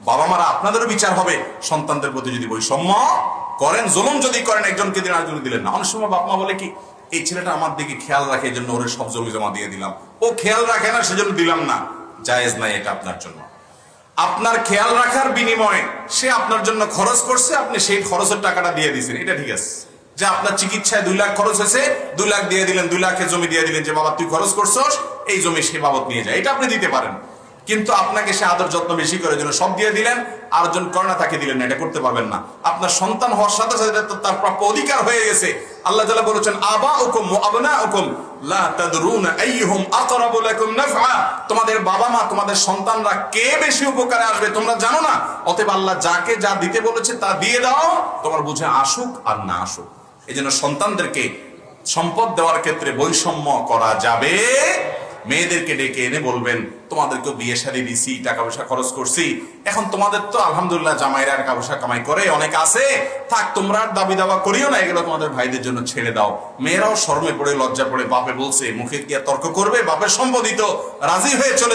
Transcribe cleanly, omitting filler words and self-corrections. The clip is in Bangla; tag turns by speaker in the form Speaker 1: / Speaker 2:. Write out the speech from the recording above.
Speaker 1: বাবা মারা আপনাদেরও বিচার হবে সন্তানদের প্রতি যদি বৈষম্য করেন, জুলুম যদি করেন, একজনকে দিন আরেকজনকে দিলেন না। অনেক সময় বাপ মা বলে কি, এই ছেলেটা আমার দিকে খেয়াল রাখে, এই জন্য ওর সব জমি জমা দিয়ে দিলাম, ও খেয়াল রাখে না সেজন্য দিলাম না। জায়েজ নাই এটা আপনার জন্য। আপনার খেয়াল রাখার বিনিময়ে সে আপনার জন্য খরচ করছে, আপনি সেই খরচের টাকাটা দিয়ে দিয়েছেন, এটা ঠিক আছে। যে আপনার চিকিৎসায় 2 লাখ খরচ হয়েছে, 2 লাখ দিয়ে দিলেন, 2 লাখের জমি দিয়ে দিলেন, যে বাবা তুই খরচ করছস, এই জমি সে বাবদ নিয়ে যায়, এটা আপনি দিতে পারেন। কিন্তু আপনাকে সে আদর যত্ন বেশি করে জন্য সব দিয়ে দিলেন, আর জন করে না তাকে দিলেন না, এটা করতে পারবেন না। আপনার সন্তান হওয়ার সাথে সাথে তার প্রাপ্য অধিকার হয়ে গেছে। আল্লাহ তাআলা বলেছেন আবাউকুম ওয়া আবনাউকুম লা তাদরুনা আইয়ুহুম আকরাবু লাকুম নাফআ, তোমাদের বাবা মা, তোমাদের সন্তানরা কে বেশি উপকারে আসবে তোমরা জানো না। অতএব আল্লাহ যাকে যা দিতে বলেছে তা দিয়ে দাও, তোমার বুঝে আসুক আর না আসুক। এজন্য সন্তানদেরকে সম্পদ দেওয়ার ক্ষেত্রে বৈষম্য করা যাবে। মেয়েদেরকে ডেকে এনে বলবেন তোমাদেরকেও বিয়ে শাদী দিছি, টাকা পয়সা খরচ করছি, এখন তোমাদের তো আলহামদুলিল্লাহ জামাইরা টাকা পয়সা কামাই করে অনেক আছে, থাক তোমরা দাবি দাবা করিও না, এগুলো তোমাদের ভাইদের জন্য ছেড়ে দাও। মেয়েরাও শরমে পড়ে লজ্জা পড়ে, বাপে বলছে মুখে কি আর তর্ক করবে, বাপের সম্পত্তি তো রাজি হয়ে চলে